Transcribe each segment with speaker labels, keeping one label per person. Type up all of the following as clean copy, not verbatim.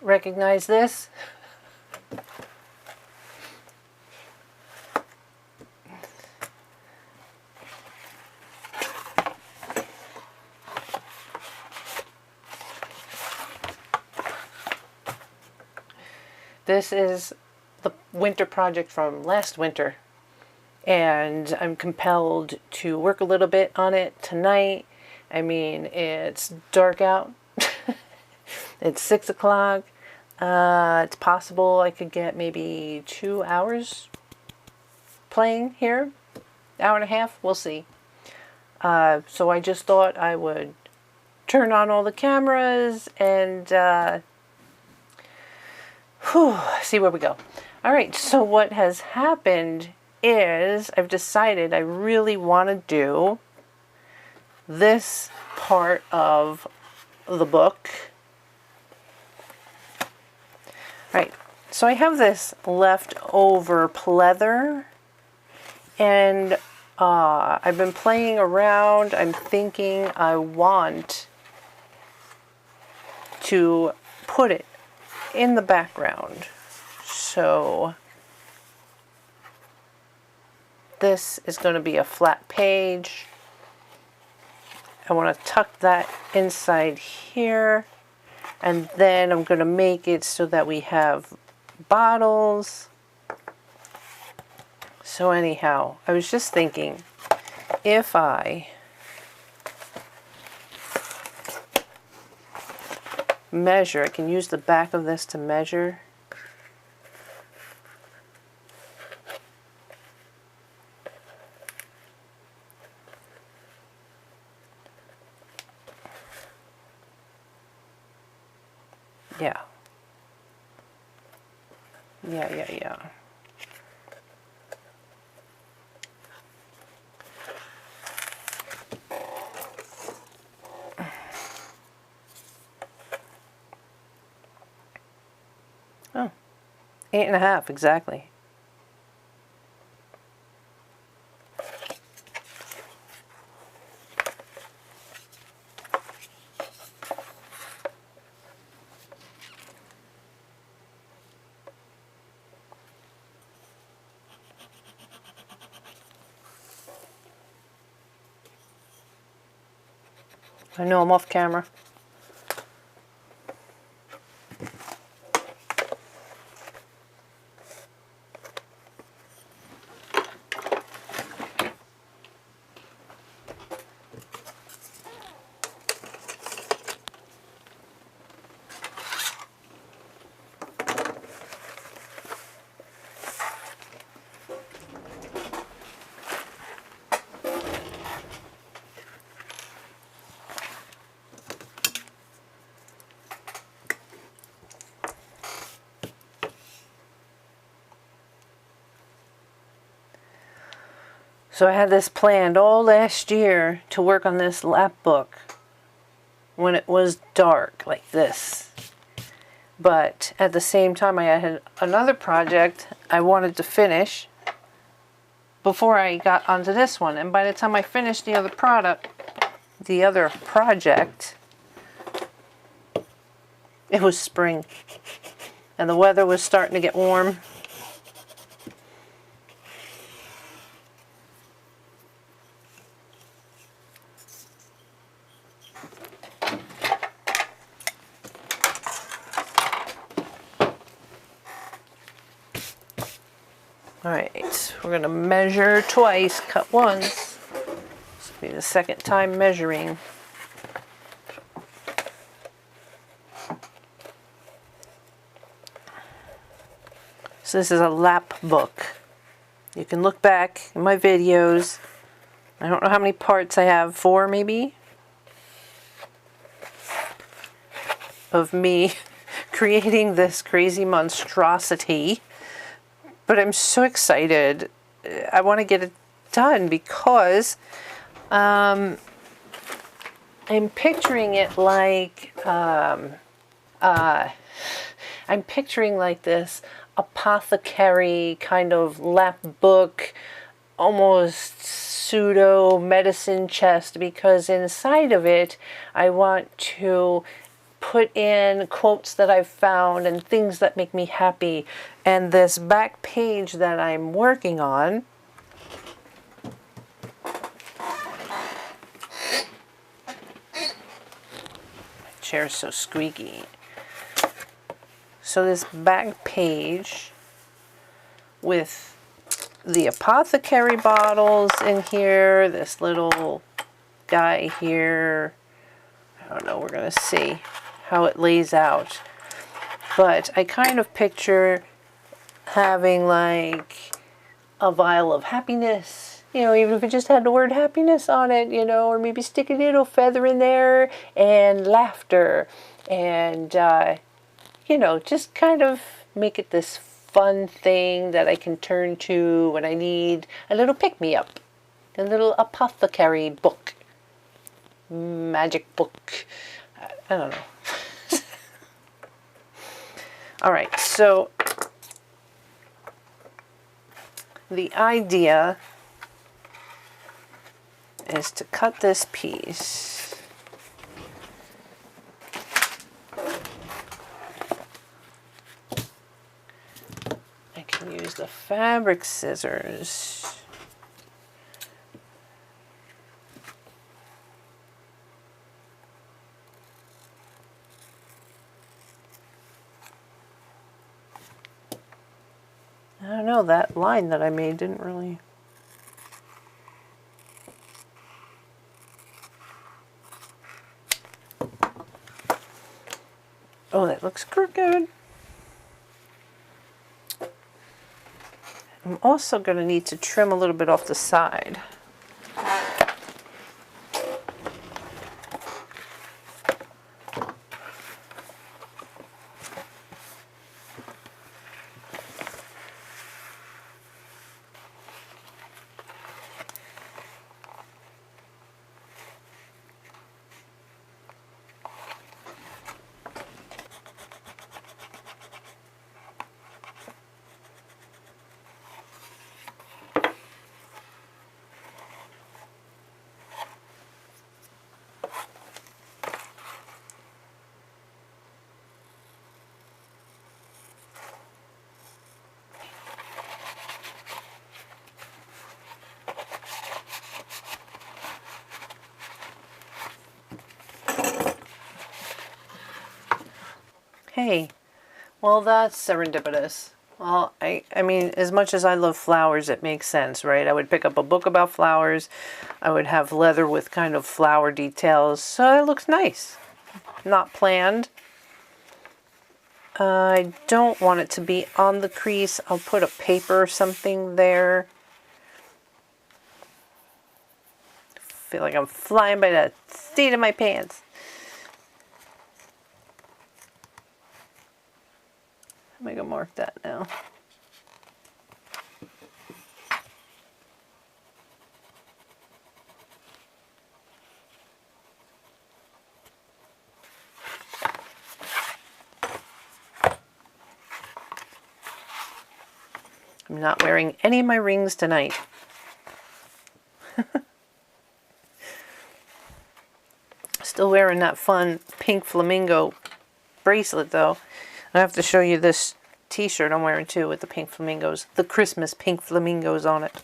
Speaker 1: recognize this? This is the winter project from last winter, and I'm compelled to work a little bit on it tonight. I mean, it's dark out. It's 6 o'clock. It's possible I could get maybe 2 hours playing here. Hour and a half, we'll see. So I just thought I would turn on all the cameras and see where we go. Alright, so what has happened is I've decided I really want to do this part of the book. Right, so I have this leftover pleather, and I've been playing around. I'm thinking I want to put it in the background. So this is going to be a flat page. I want to tuck that inside here, and then I'm going to make it so that we have bottles. So anyhow, I was just thinking, if I measure, I can use the back of this to measure. Yeah. Yeah. Oh, 8.5 exactly. I know I'm off camera. So I had this planned all last year to work on this Lapbook when it was dark like this. But at the same time, I had another project I wanted to finish before I got onto this one. And by the time I finished the other project, it was spring. And the weather was starting to get warm. Alright, we're going to measure twice, cut once. This will be the second time measuring. So this is a Lapbook. You can look back in my videos. I don't know how many parts I have, 4 maybe? Of me creating this crazy monstrosity. But I'm so excited. I want to get it done because I'm picturing it like I'm picturing like this apothecary kind of lap book, almost pseudo medicine chest, because inside of it I want to put in quotes that I've found and things that make me happy. And this back page that I'm working on, my chair's so squeaky. So this back page with the apothecary bottles in here, this little guy here. I don't know, we're going to see how it lays out. But I kind of picture having like a vial of happiness, you know, even if it just had the word happiness on it, you know, or maybe stick a little feather in there, and laughter, and, you know, just kind of make it this fun thing that I can turn to when I need a little pick-me-up, a little apothecary book, magic book, I don't know. All right, so the idea is to cut this piece. I can use the fabric scissors. I don't know, that line that I made didn't really... Oh, that looks crooked. I'm also going to need to trim a little bit off the side. Hey, well, that's serendipitous. Well, I mean, as much as I love flowers, it makes sense, right? I would pick up a book about flowers. I would have leather with kind of flower details. So it looks nice. Not planned. I don't want it to be on the crease. I'll put a paper or something there. Feel like I'm flying by the seat of my pants. I'm going to mark that now. I'm not wearing any of my rings tonight. Still wearing that fun pink flamingo bracelet though. I have to show you this t-shirt I'm wearing too with the pink flamingos, the Christmas pink flamingos on it.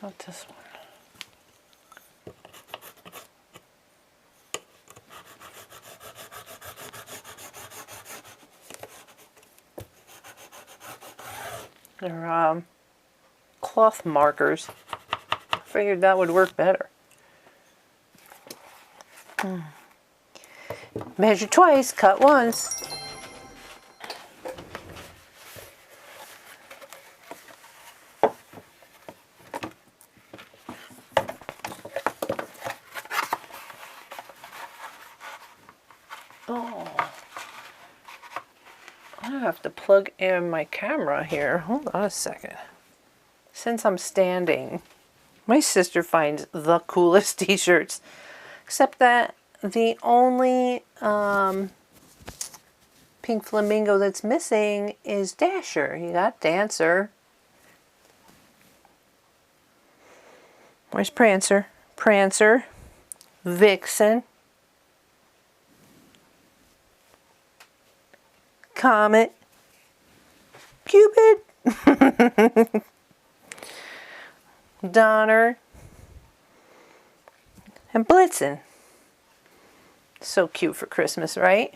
Speaker 1: Not this one. They're cloth markers. I figured that would work better. Measure twice, cut once. I have to plug in my camera here. Hold on a second. Since I'm standing, my sister finds the coolest t-shirts. Except that the only pink flamingo that's missing is Dasher. You got Dancer. Where's Prancer? Prancer. Vixen. Comet. Cupid. Donner. And Blitzen. So cute for Christmas, right?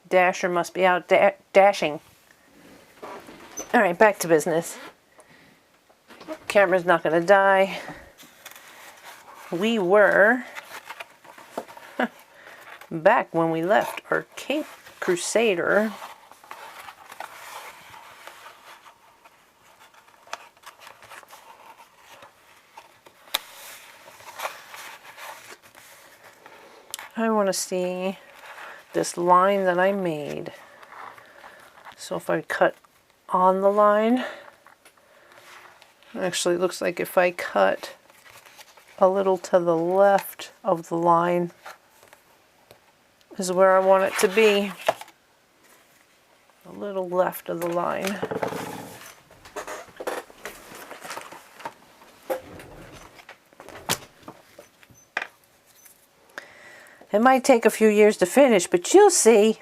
Speaker 1: Dasher must be out dashing. Alright, back to business. Camera's not going to die. We were back when we left our Cape Crusader. I want to see this line that I made. So if I cut on the line, actually it looks like if I cut a little to the left of the line is where I want it to be. A little left of the line. It might take a few years to finish, but you'll see.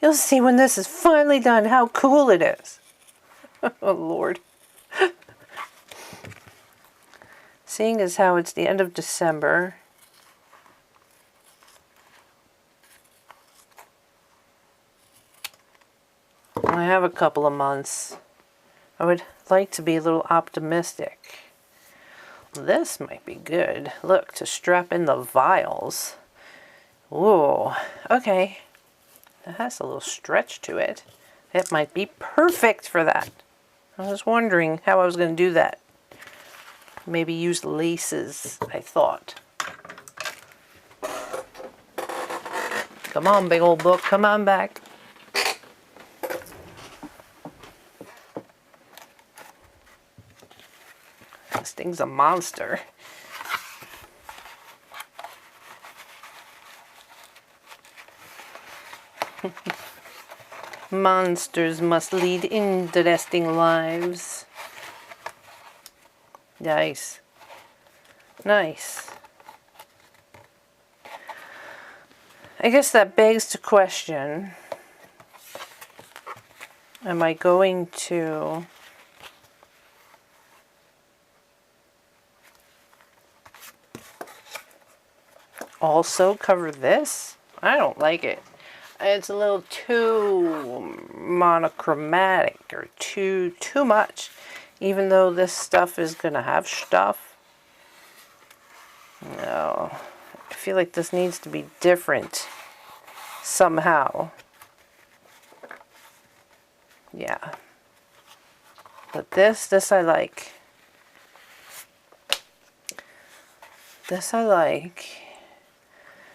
Speaker 1: You'll see when this is finally done how cool it is. Oh, Lord. Seeing as how it's the end of December, I have a couple of months. I would like to be a little optimistic. This might be good. Look, to strap in the vials. Ooh, okay. That has a little stretch to it. It might be perfect for that. I was wondering how I was going to do that. Maybe use laces, I thought. Come on, big old book. Come on back. This thing's a monster. Monsters must lead interesting lives. Nice. Nice. I guess that begs the question, am I going to also cover this? I don't like it. It's a little too monochromatic or too much. Even though this stuff is going to have stuff. No. I feel like this needs to be different somehow. Yeah. But this I like. This I like.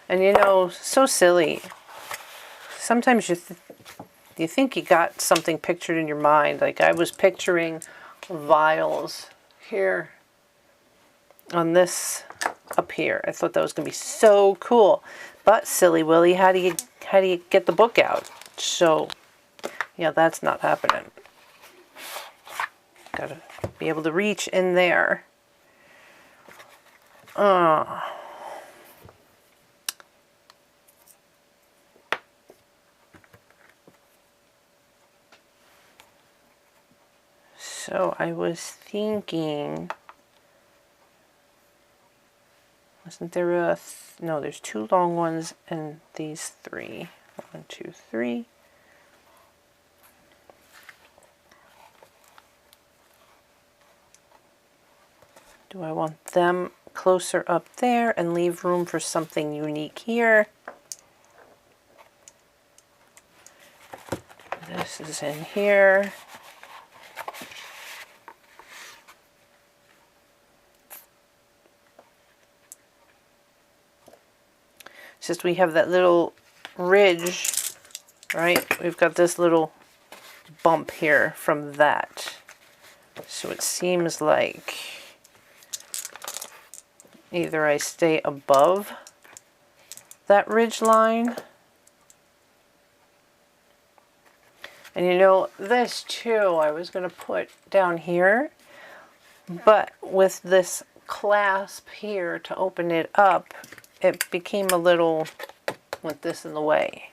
Speaker 1: And you know, so silly. Sometimes you think you got something pictured in your mind. Like I was picturing Vials here on this up here. I thought that was going to be so cool. But silly Willy, how do you get the book out? So yeah, that's not happening. Gotta be able to reach in there. So I was thinking, wasn't there a, no, there's two long ones and these three. 1, 2, 3. Do I want them closer up there and leave room for something unique here? This is in here. It's just we have that little ridge right? We've got this little bump here from that. So it seems like either I stay above that ridge line. And you know, this too, I was going to put down here, but with this clasp here to open it up, it became a little with this in the way.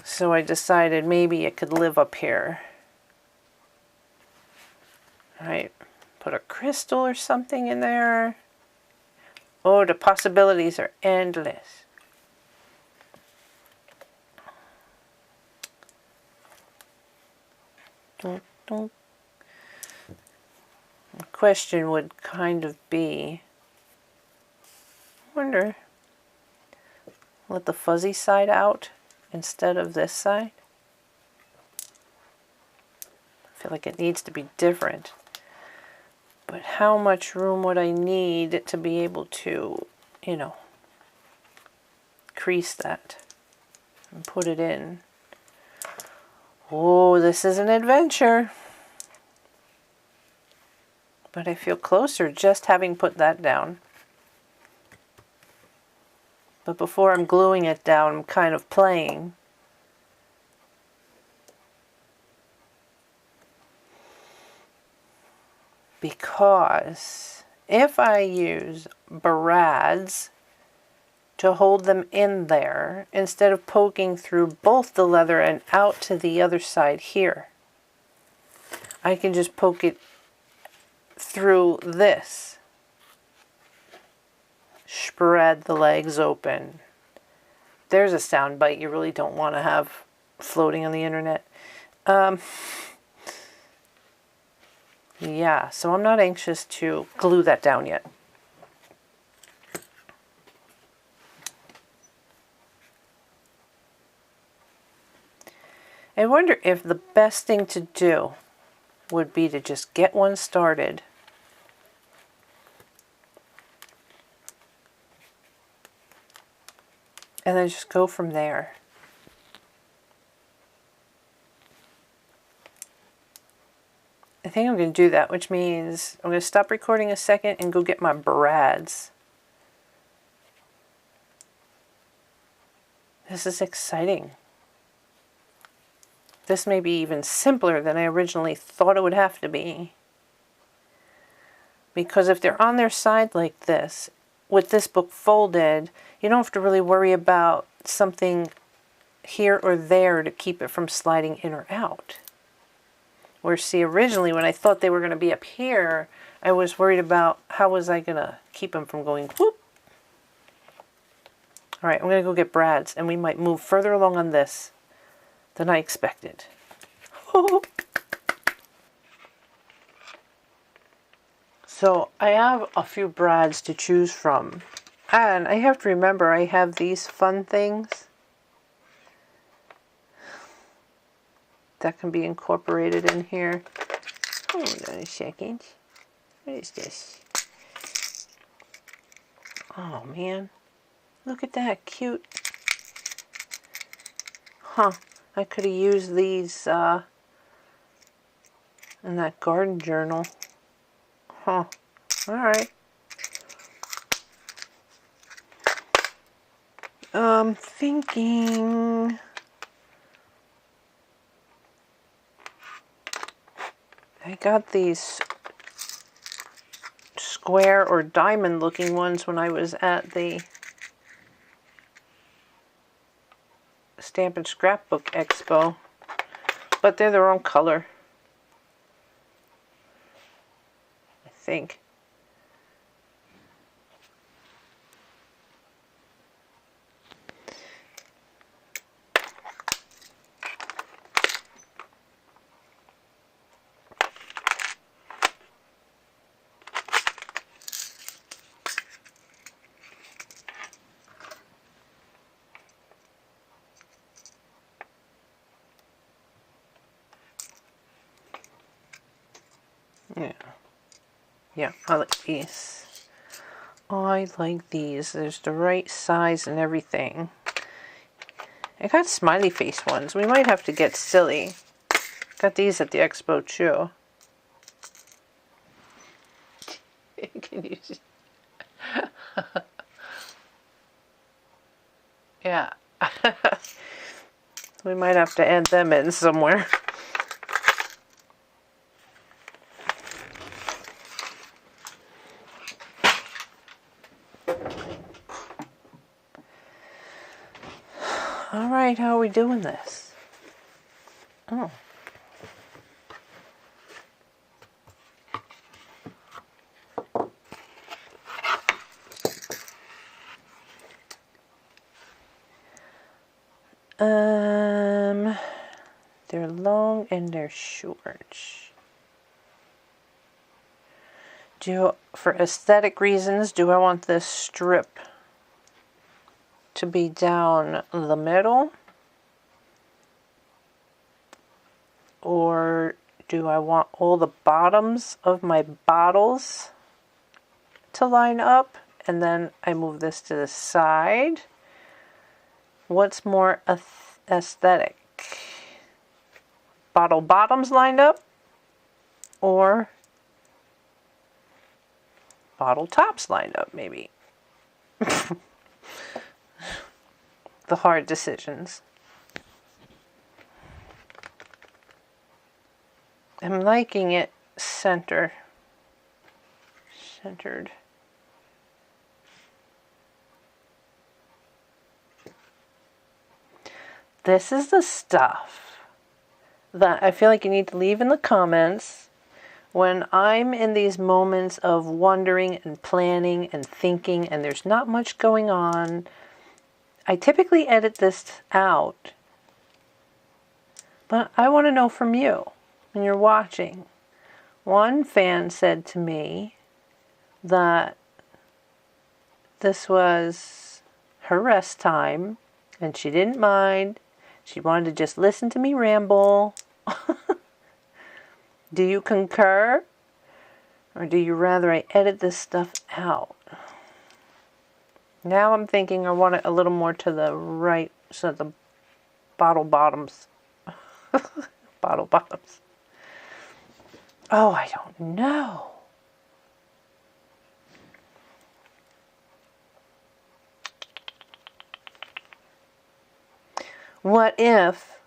Speaker 1: So I decided maybe it could live up here. All right, put a crystal or something in there. Oh, the possibilities are endless. Dun, dun. The question would kind of be, I wonder, let the fuzzy side out instead of this side? I feel like it needs to be different. But how much room would I need to be able to, you know, crease that and put it in? Oh, this is an adventure. But I feel closer just having put that down. But before I'm gluing it down, I'm kind of playing. Because if I use brads to hold them in there, instead of poking through both the leather and out to the other side here, I can just poke it through this. Spread the legs open. There's a sound bite you really don't want to have floating on the internet. Yeah, so I'm not anxious to glue that down yet. I wonder if the best thing to do would be to just get one started. And then just go from there. I think I'm going to do that, which means I'm going to stop recording a second and go get my brads. This is exciting. This may be even simpler than I originally thought it would have to be. Because if they're on their side like this, with this book folded, you don't have to really worry about something here or there to keep it from sliding in or out. Where, see, originally when I thought they were going to be up here, I was worried about how was I going to keep them from going whoop. All right, I'm going to go get brads, and we might move further along on this than I expected. So I have a few brads to choose from. And I have to remember I have these fun things that can be incorporated in here. Hold on a second. What is this? Oh man, look at that, cute. Huh, I could have used these in that garden journal. Huh, alright. Thinking I got these square or diamond looking ones when I was at the Stamp and Scrapbook Expo, but they're the wrong color, I think. Yeah, I like these. I like these. There's the right size and everything. I got smiley face ones. We might have to get silly. Got these at the expo too. Can you see? Yeah. We might have to add them in somewhere. All right, how are we doing this? Oh. They're long and they're short. For aesthetic reasons, do I want this strip to be down the middle? Or do I want all the bottoms of my bottles to line up? And then I move this to the side. What's more aesthetic? Bottle bottoms lined up or bottle tops lined up, maybe? The hard decisions. I'm liking it centered. This is the stuff that I feel like you need to leave in the comments when I'm in these moments of wondering and planning and thinking and there's not much going on. I typically edit this out, but I want to know from you when you're watching. One fan said to me that this was her rest time and she didn't mind. She wanted to just listen to me ramble. Do you concur? Or do you rather I edit this stuff out? Now I'm thinking I want it a little more to the right, so the bottle bottoms. Bottle bottoms. Oh, I don't know. What if,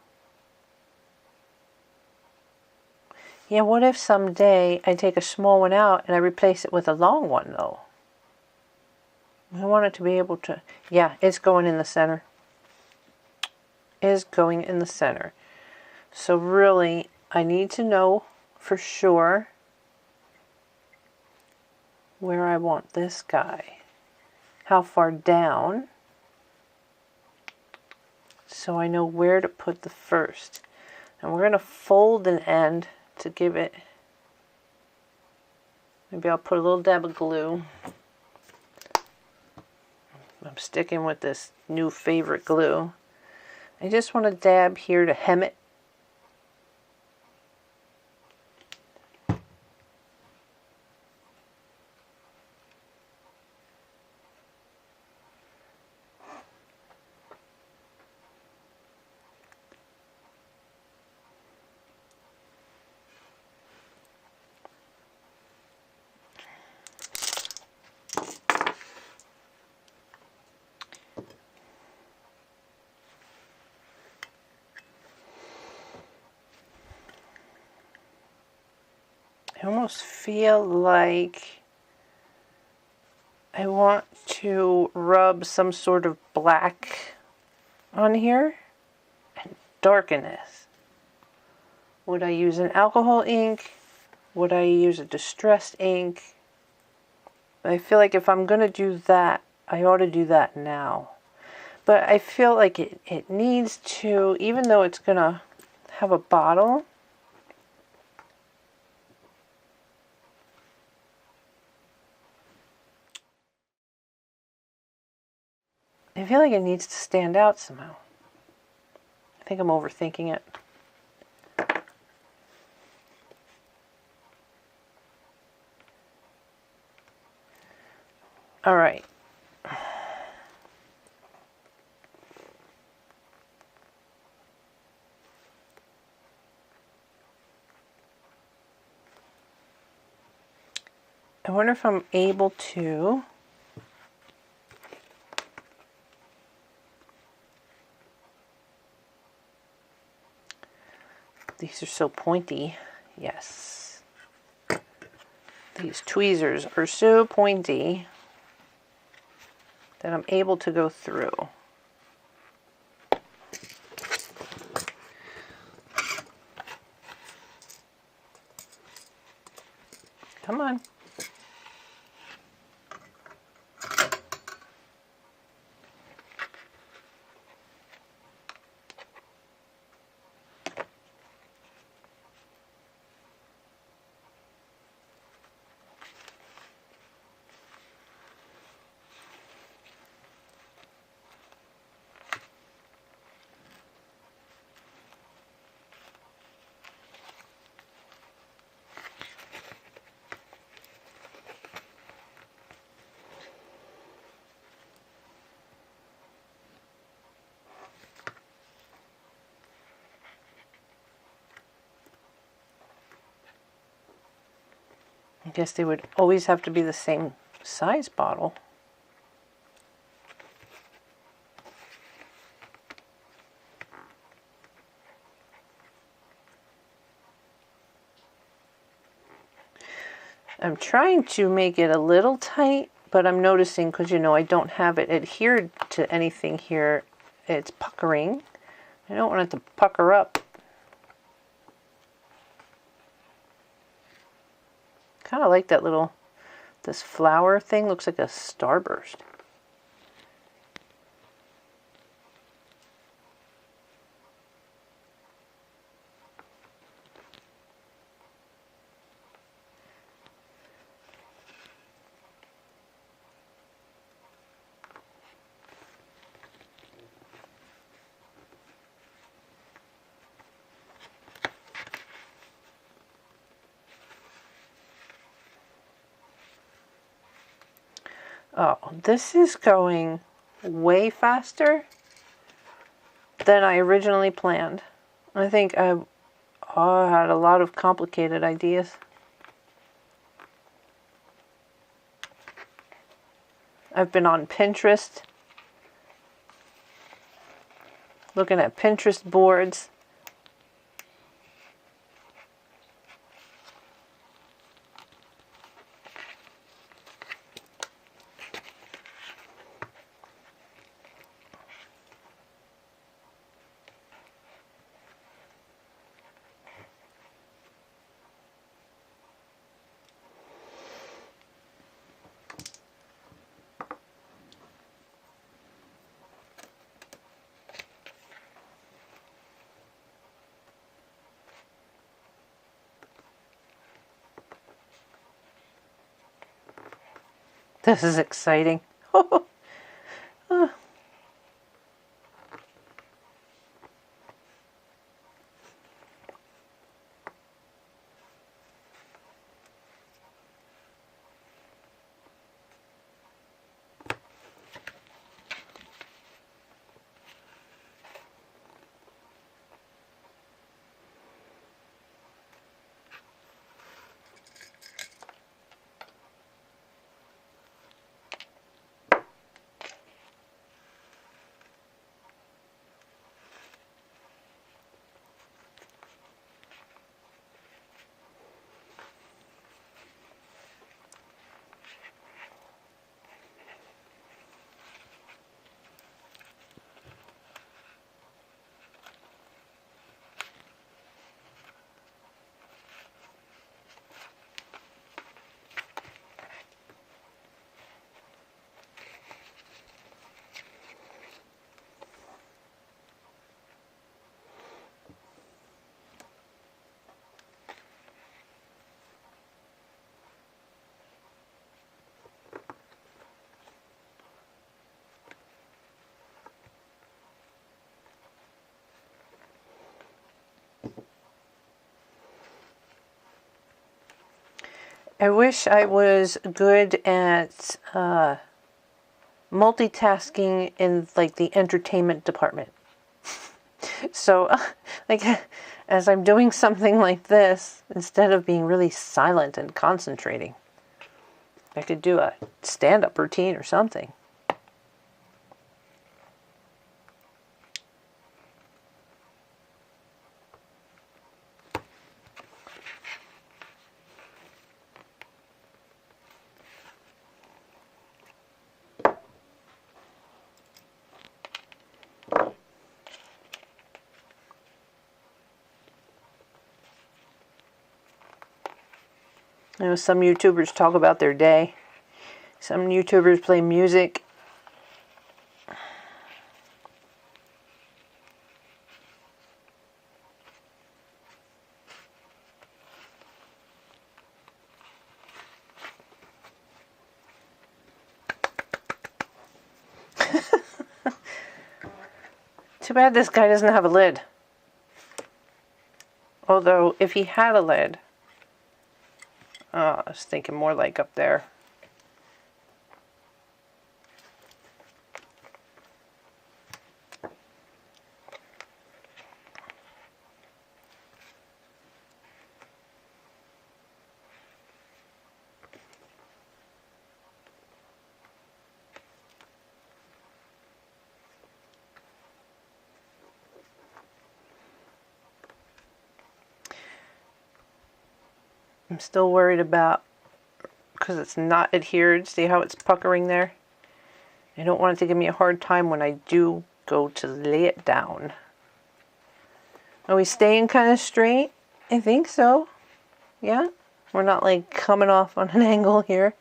Speaker 1: what if someday I take a small one out and I replace it with a long one though? I want it to be able to, it's going in the center. It's going in the center. So really, I need to know for sure where I want this guy. How far down. So I know where to put the first. And we're going to fold an end to give it, maybe I'll put a little dab of glue. I'm sticking with this new favorite glue. I just want to dab here to hem it. I almost feel like I want to rub some sort of black on here and darken this. Would I use an alcohol ink? Would I use a distressed ink? I feel like if I'm going to do that, I ought to do that now. But I feel like it needs to, even though it's going to have a bottle, I feel like it needs to stand out somehow. I think I'm overthinking it. All right. I wonder if I'm able to. These are so pointy. Yes. These tweezers are so pointy that I'm able to go through. Come on. I guess they would always have to be the same size bottle. I'm trying to make it a little tight, but I'm noticing, because you know I don't have it adhered to anything here, it's puckering. I don't want it to pucker up. Kind of like that little, this flower thing looks like a starburst. Oh, this is going way faster than I originally planned. I think I had a lot of complicated ideas. I've been on Pinterest, looking at Pinterest boards. This is exciting. I wish I was good at multitasking in like the entertainment department. So like as I'm doing something like this, instead of being really silent and concentrating, I could do a stand-up routine or something. You know, some YouTubers talk about their day. Some YouTubers play music. Too bad this guy doesn't have a lid. Although, if he had a lid, I was thinking more like up there. I'm still worried about, because it's not adhered, see how it's puckering there? I don't want it to give me a hard time when I do go to lay it down. Are we staying kind of straight? I think so. Yeah? We're not like coming off on an angle here.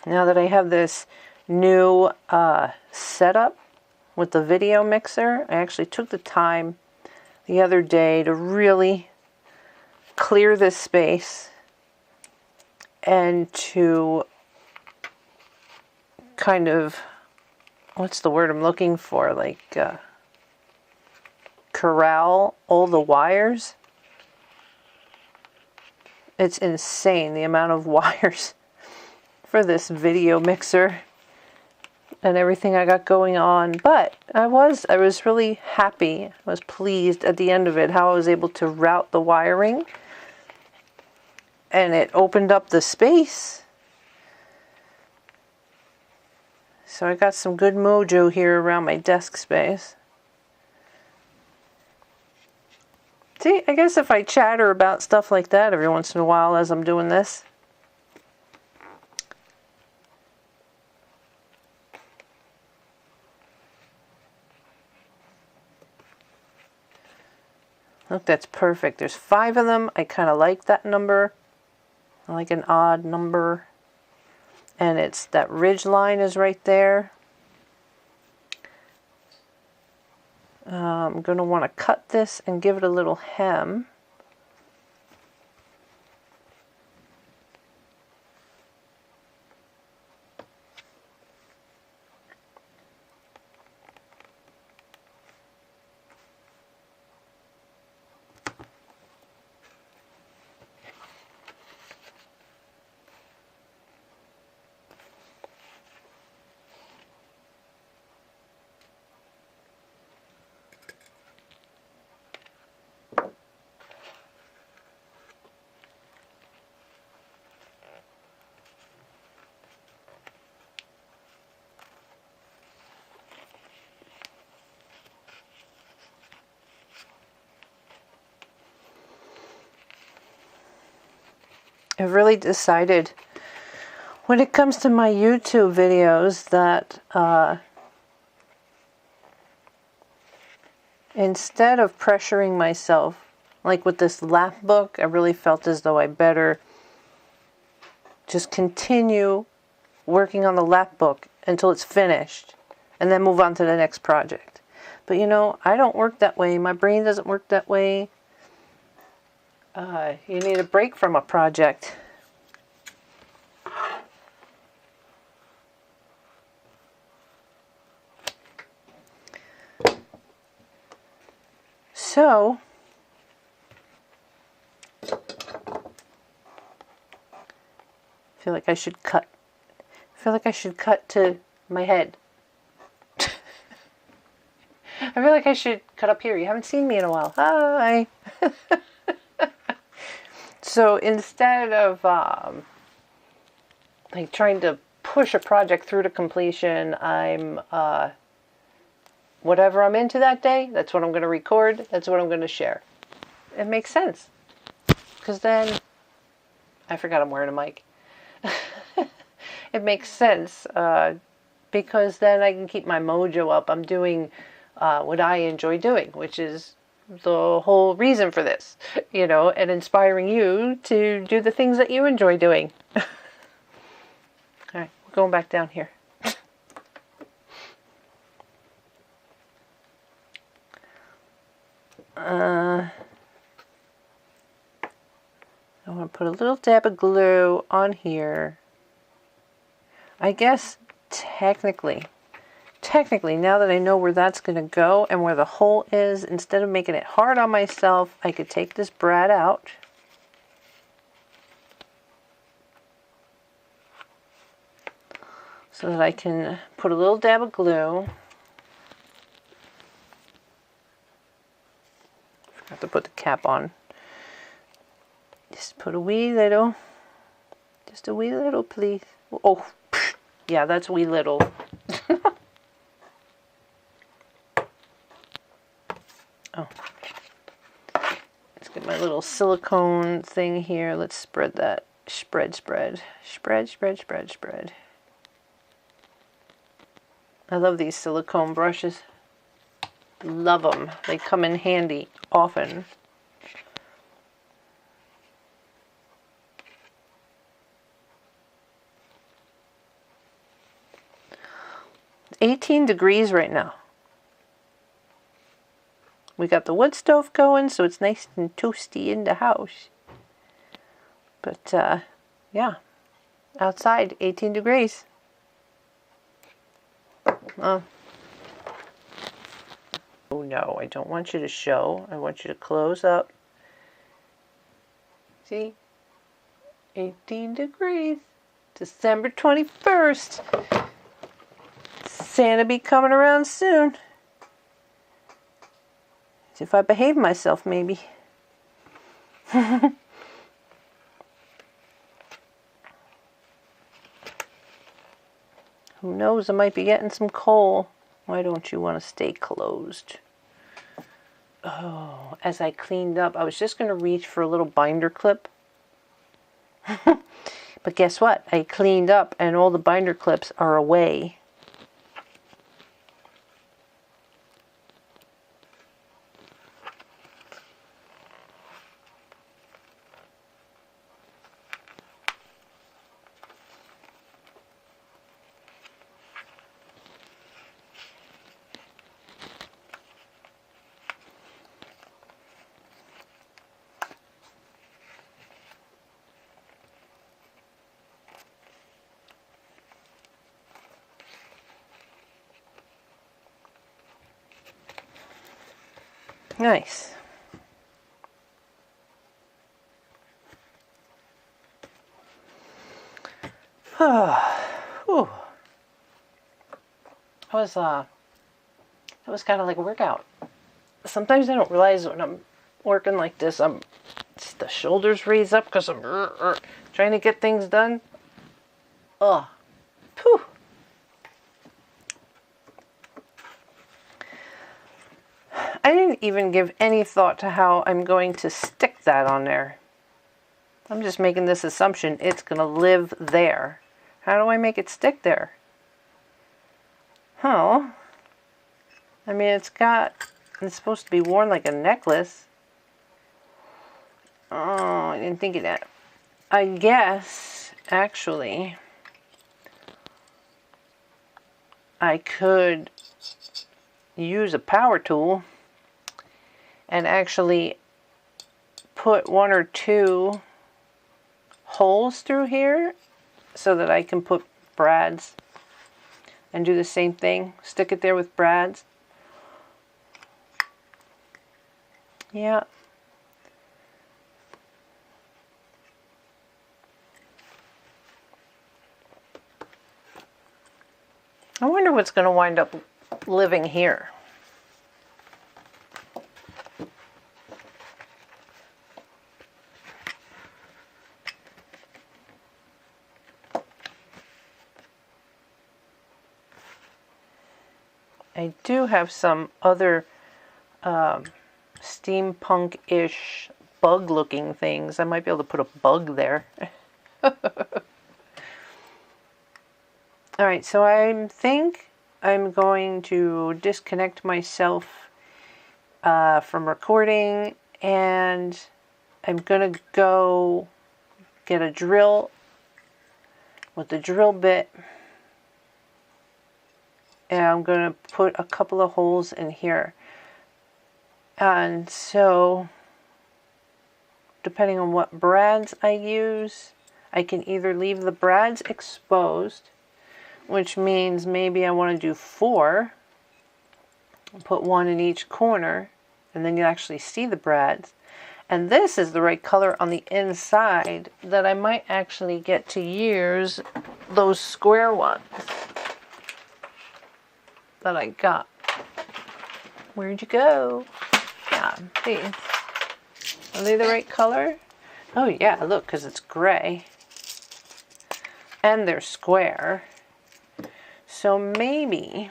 Speaker 1: Now that I have this new setup with the video mixer, I actually took the time the other day to really clear this space and to kind of, what's the word I'm looking for, like corral all the wires. It's insane the amount of wires for this video mixer and everything I got going on, but I was really happy. I was pleased at the end of it how I was able to route the wiring, and it opened up the space. So I got some good mojo here around my desk space. See, I guess if I chatter about stuff like that every once in a while as I'm doing this, look, that's perfect. There's 5 of them. I kind of like that number. I like an odd number. And it's that ridge line is right there. I'm going to want to cut this and give it a little hem. I've really decided when it comes to my YouTube videos that instead of pressuring myself, like with this Lapbook, I really felt as though I better just continue working on the Lapbook until it's finished and then move on to the next project. But you know, I don't work that way. My brain doesn't work that way. You need a break from a project. So I feel like I should cut. I feel like I should cut to my head. I feel like I should cut up here. You haven't seen me in a while. Hi. So instead of like trying to push a project through to completion, I'm whatever I'm into that day, that's what I'm going to record. That's what I'm going to share. It makes sense. Because then, I forgot I'm wearing a mic. It makes sense because then I can keep my mojo up. I'm doing what I enjoy doing, which is the whole reason for this, you know, and inspiring you to do the things that you enjoy doing. All right, we're going back down here. I want to put a little dab of glue on here. I guess technically, now that I know where that's going to go and where the hole is, instead of making it hard on myself, I could take this brad out. So that I can put a little dab of glue. Forgot to put the cap on. Just put a wee little. Just a wee little, please. Oh, yeah, that's wee little. Oh. Let's get my little silicone thing here. Let's spread that. Spread. I love these silicone brushes. Love them. They come in handy often. It's 18 degrees right now. We got the wood stove going, so it's nice and toasty in the house. But, yeah. Outside, 18 degrees. Oh no, I don't want you to show. I want you to close up. See? 18 degrees. December 21st. Santa be coming around soon. If I behave myself, maybe. Who knows, I might be getting some coal. Why don't you want to stay closed? Oh, as I cleaned up, I was just going to reach for a little binder clip. But guess what? I cleaned up and all the binder clips are away. Nice. Whew. That was kind of like a workout. Sometimes I don't realize when I'm working like this, the shoulders raise up because I'm trying to get things done. Ugh. Phew. I didn't even give any thought to how I'm going to stick that on there. I'm just making this assumption it's going to live there. How do I make it stick there? Oh. I mean, it's supposed to be worn like a necklace. Oh, I didn't think of that. I guess, actually, I could use a power tool and actually put one or two holes through here so that I can put brads and do the same thing. Stick it there with brads. Yeah. I wonder what's going to wind up living here. I do have some other steampunk-ish bug-looking things. I might be able to put a bug there. Alright, so I think I'm going to disconnect myself from recording, and I'm going to go get a drill with the drill bit, and I'm going to put a couple of holes in here. And so, depending on what brads I use, I can either leave the brads exposed, which means maybe I want to do 4, put 1 in each corner, and then you actually see the brads. And this is the right color on the inside, that I might actually get to use those square ones that I got. Where'd you go? Yeah, see. Are they the right color? Oh yeah, look, because it's gray. And they're square. So maybe,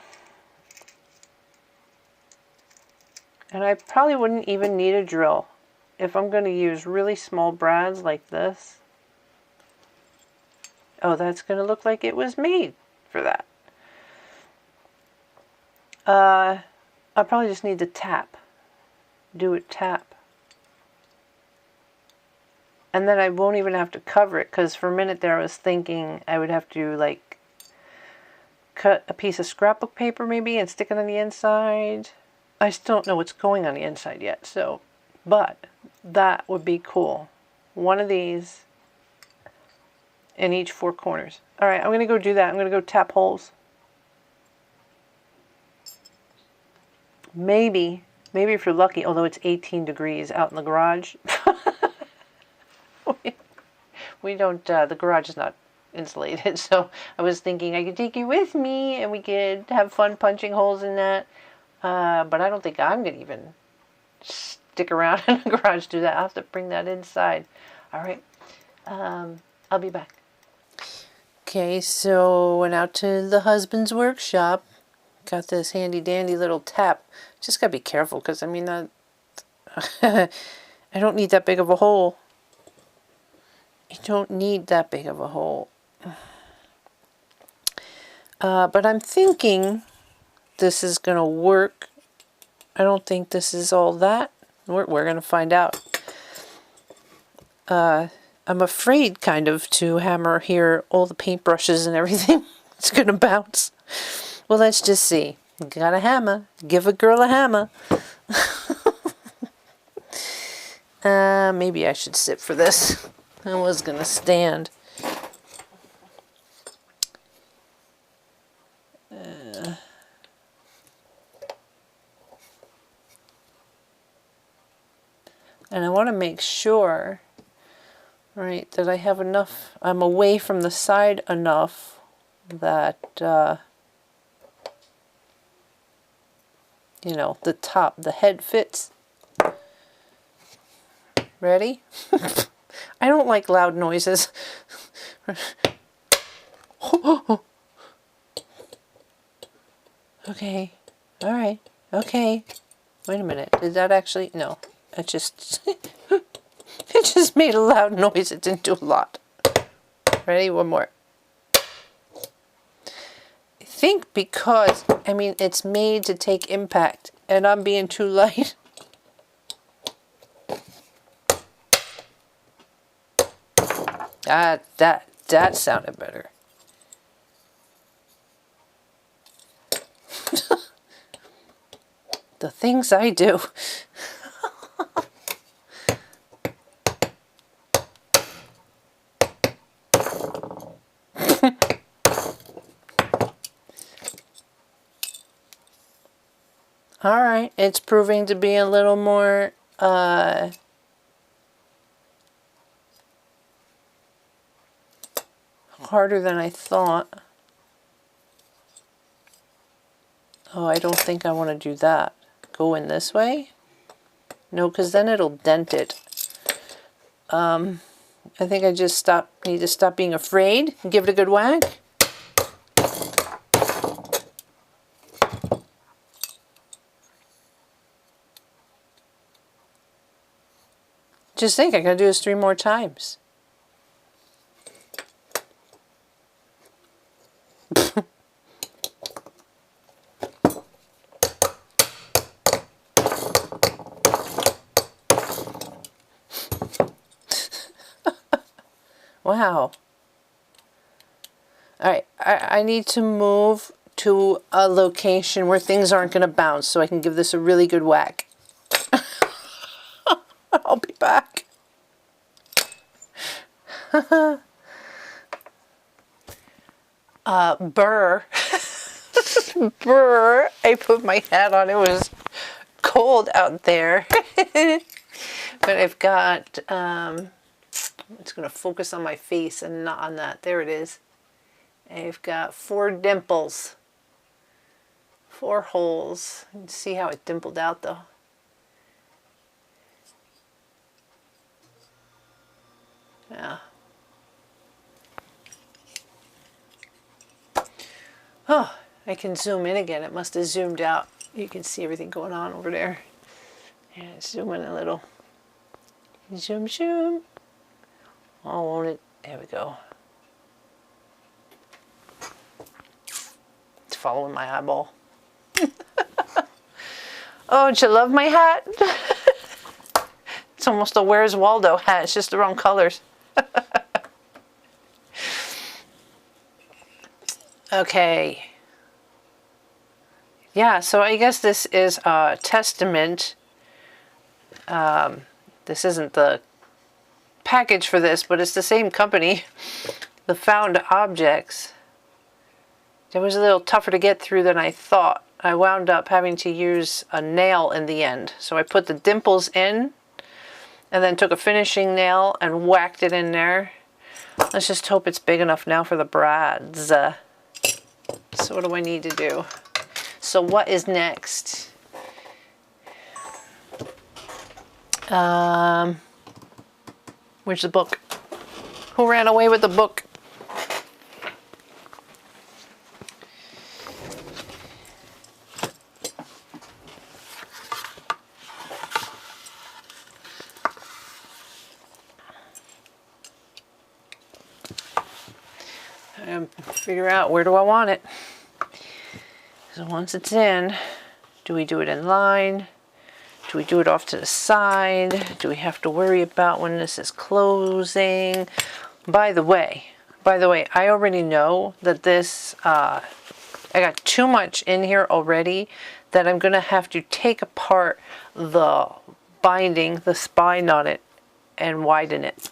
Speaker 1: and I probably wouldn't even need a drill if I'm going to use really small brads like this. Oh, that's going to look like it was made for that. I'll probably just need to tap. Do a tap. And then I won't even have to cover it, because for a minute there I was thinking I would have to like cut a piece of scrapbook paper maybe and stick it on the inside. I still don't know what's going on the inside yet, so, but that would be cool. One of these in each 4 corners. Alright, I'm going to go do that. I'm going to go tap holes. Maybe if you're lucky, although it's 18 degrees out in the garage. We don't, the garage is not insulated, so I was thinking I could take you with me and we could have fun punching holes in that. But I don't think I'm going to even stick around in the garage to do that. I'll have to bring that inside. Alright, I'll be back. Okay, so went out to the husband's workshop. Got this handy dandy little tap. Just gotta be careful, because I mean, I don't need that big of a hole. You don't need that big of a hole. But I'm thinking this is gonna work. I don't think this is all that. We're gonna find out. I'm afraid kind of to hammer here all the paintbrushes and everything. It's gonna bounce. Well, let's just see. Got a hammer. Give a girl a hammer. Maybe I should sit for this. I was gonna stand. And I want to make sure, right, that I have enough, I'm away from the side enough that, you know, the top, the head fits. Ready? I don't like loud noises. Okay. All right. Okay. Wait a minute. Did that actually? No. It just... it just made a loud noise. It didn't do a lot. Ready? One more. I think because, I mean, it's made to take impact, and I'm being too light. That sounded better. The things I do. All right, it's proving to be a little more harder than I thought. Oh, I don't think I want to do that. Go in this way? No, because then it'll dent it. I think I just need to stop being afraid and give it a good whack. Just think, I gotta do this 3 more times. Wow. Alright, I need to move to a location where things aren't going to bounce so I can give this a really good whack. I'll be back. Burr. Burr. I put my hat on. It was cold out there. But I've got... it's going to focus on my face and not on that. There it is. I've got 4 dimples. 4 holes. You can see how it dimpled out though. Yeah. Oh, I can zoom in again. It must have zoomed out. You can see everything going on over there. Yeah, zoom in a little. Zoom, zoom. Oh, won't it? There we go. It's following my eyeball. Oh, don't you love my hat? It's almost a Where's Waldo hat. It's just the wrong colors. Okay. Yeah, so I guess this is a testament. This isn't the package for this, but it's the same company. The found objects. It was a little tougher to get through than I thought. I wound up having to use a nail in the end. So I put the dimples in and then took a finishing nail and whacked it in there. Let's just hope it's big enough now for the brads. So what do I need to do? So what is next? Where's the book? Who ran away with the book? Figure out where do I want it. So once it's in, do we do it in line? Do we do it off to the side? Do we have to worry about when this is closing? By the way, I already know that this, I got too much in here already that I'm going to have to take apart the binding, the spine on it, and widen it.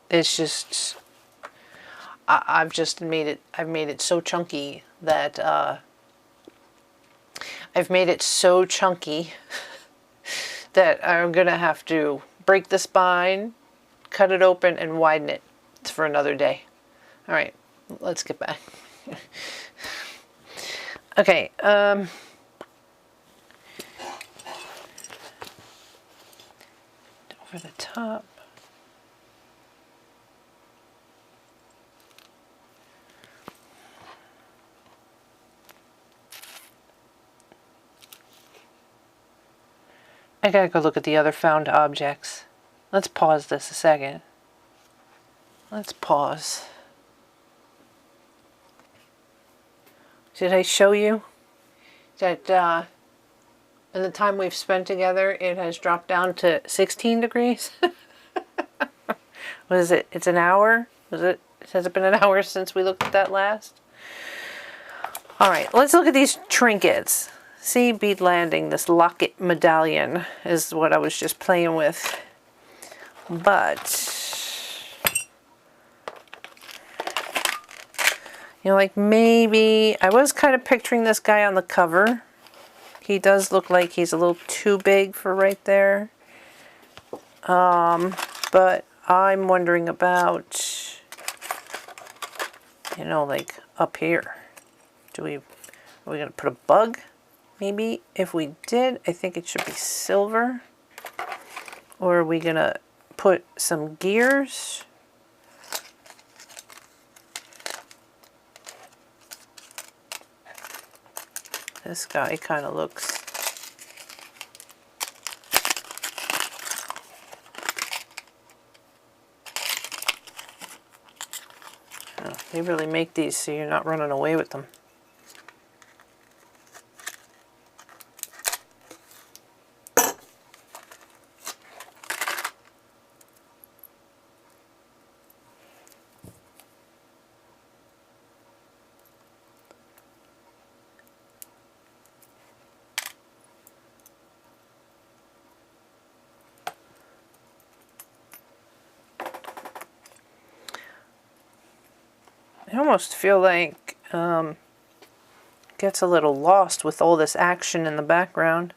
Speaker 1: It's just... I've made it so chunky that that I'm gonna have to break the spine, cut it open, and widen it. It's for another day. All right, let's get back. Okay. Over the top. I gotta go look at the other found objects. Let's pause this a second. Let's pause. Did I show you that in the time we've spent together, it has dropped down to 16 degrees? What is it? It's an hour? Has it been an hour since we looked at that last? All right, let's look at these trinkets. See, bead landing, this locket medallion is what I was just playing with. But, you know, like maybe, I was kind of picturing this guy on the cover. He does look like he's a little too big for right there. But I'm wondering about, you know, like up here. Are we going to put a bug? Maybe. If we did, I think it should be silver. Or are we going to put some gears? This guy kind of looks... Oh, they really make these so you're not running away with them. I almost feel like gets a little lost with all this action in the background.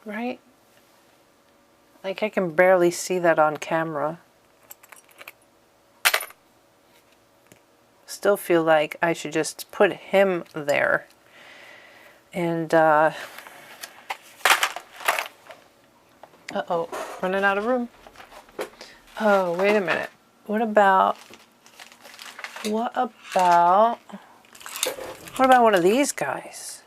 Speaker 1: Right? Like I can barely see that on camera. Still feel like I should just put him there. And uh-oh, running out of room. Oh, wait a minute. What about one of these guys?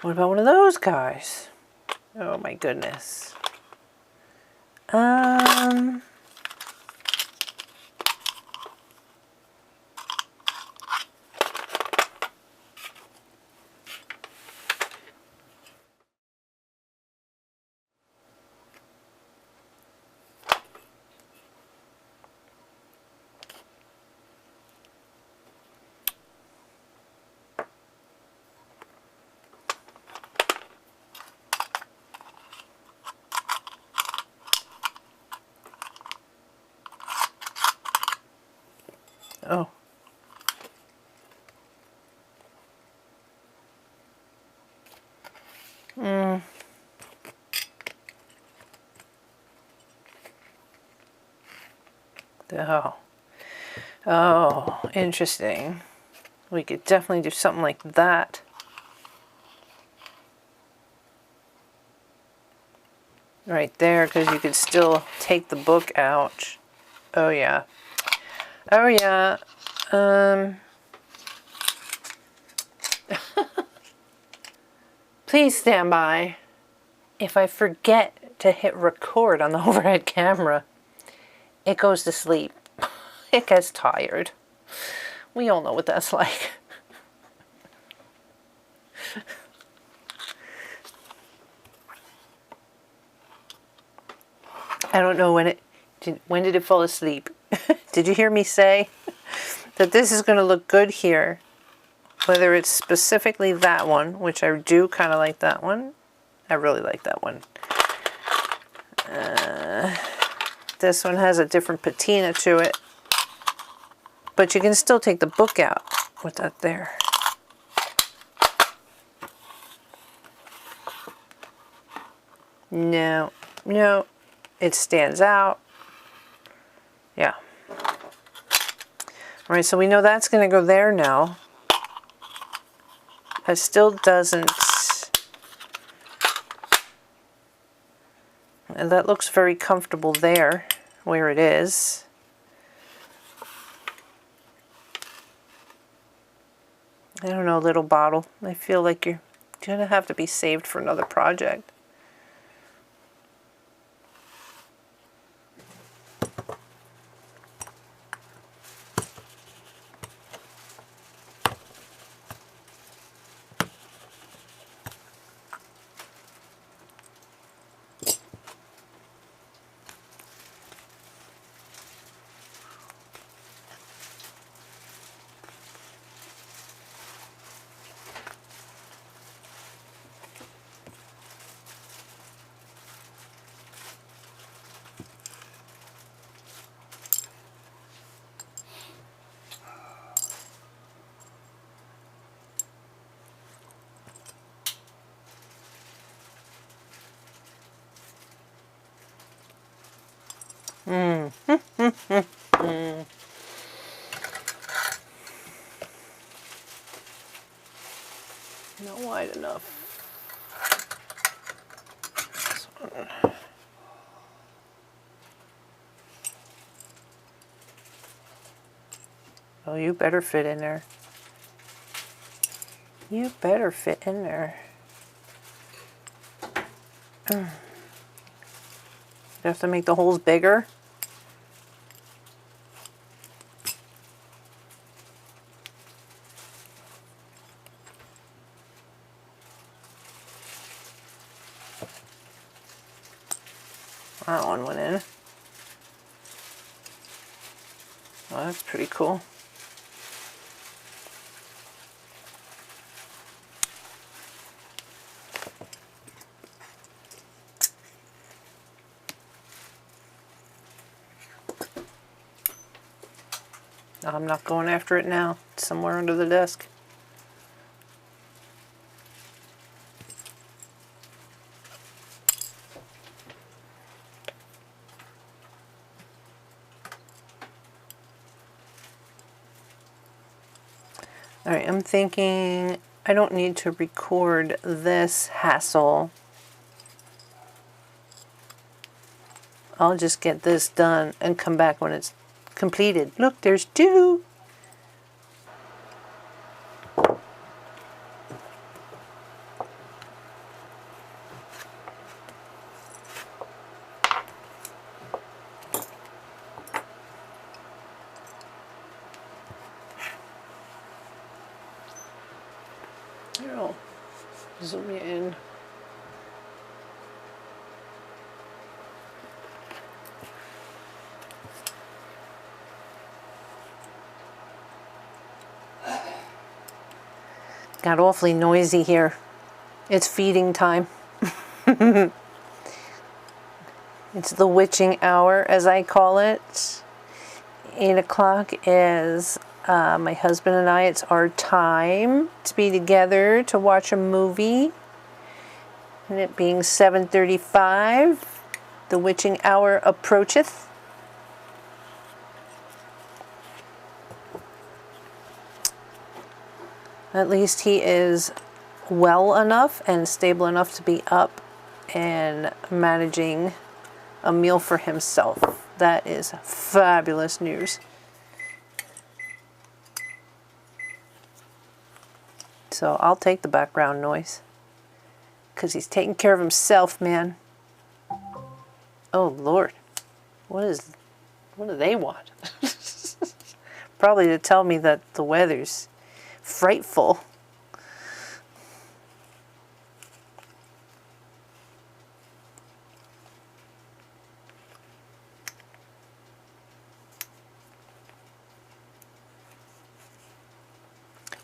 Speaker 1: What about one of those guys? Oh my goodness. Oh. Oh. Oh, interesting. We could definitely do something like that. Right there, because you could still take the book out. Oh, yeah. Oh, yeah. Please stand by. If I forget to hit record on the overhead camera, it goes to sleep. It gets tired. We all know what that's like. I don't know when did it fall asleep? Did you hear me say that this is going to look good here? Whether it's specifically that one, which I do kind of like that one. I really like that one. This one has a different patina to it. But you can still take the book out with that there. No, no, it stands out. Yeah. All right, so we know that's going to go there now. It still doesn't. And that looks very comfortable there, where it is. I don't know, little bottle. I feel like you're going to have to be saved for another project. Not wide enough. This one. Oh, you better fit in there. You better fit in there. You have to make the holes bigger. That one went in. Oh, that's pretty cool. I'm not going after it now. It's somewhere under the desk. Alright, I'm thinking I don't need to record this hassle. I'll just get this done and come back when it's completed. Look, there's two. Here, I'll zoom you in. Got awfully noisy here. It's feeding time. It's the witching hour, as I call it. 8 o'clock is my husband and I. It's our time to be together to watch a movie. And it being 7:35, the witching hour approacheth. At least he is well enough and stable enough to be up and managing a meal for himself. That is fabulous news. So I'll take the background noise because he's taking care of himself, man. Oh Lord, what do they want? Probably to tell me that the weather's frightful.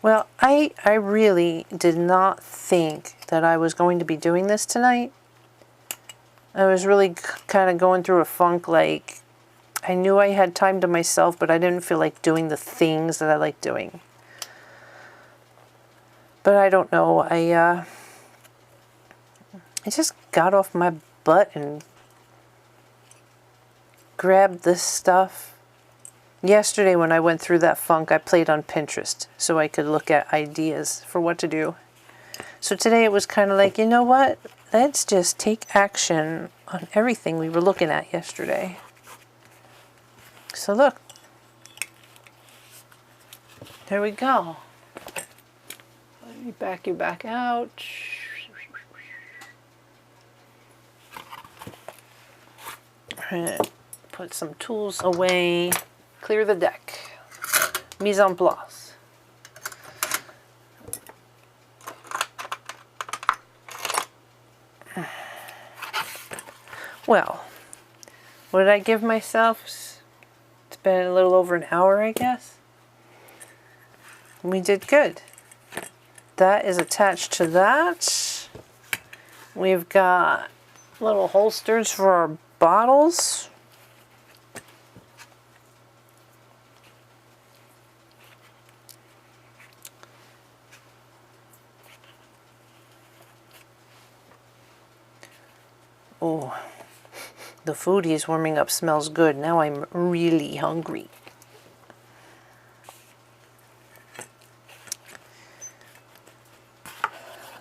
Speaker 1: Well, I really did not think that I was going to be doing this tonight. I was really kind of going through a funk, like I knew I had time to myself, but I didn't feel like doing the things that I like doing. But I don't know, I just got off my butt and grabbed this stuff. Yesterday when I went through that funk, I played on Pinterest so I could look at ideas for what to do. So today it was kind of like, you know what? Let's just take action on everything we were looking at yesterday. So look. There we go. Let me back you back out. Put some tools away. Clear the deck. Mise en place. Well, what did I give myself? It's been a little over an hour, I guess. We did good. That is attached to that. We've got little holsters for our bottles. Oh, The food he's warming up smells good. Now I'm really hungry.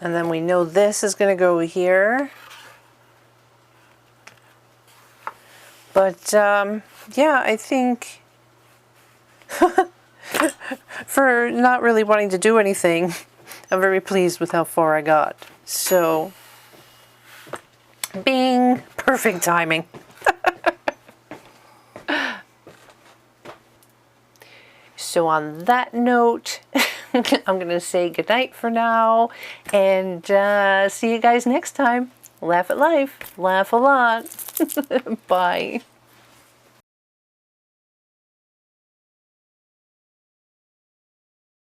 Speaker 1: And then we know this is going to go here. But, yeah, I think for not really wanting to do anything, I'm very pleased with how far I got. So, bing, perfect timing. So on that note, I'm going to say goodnight for now, and see you guys next time. Laugh at life. Laugh a lot. Bye.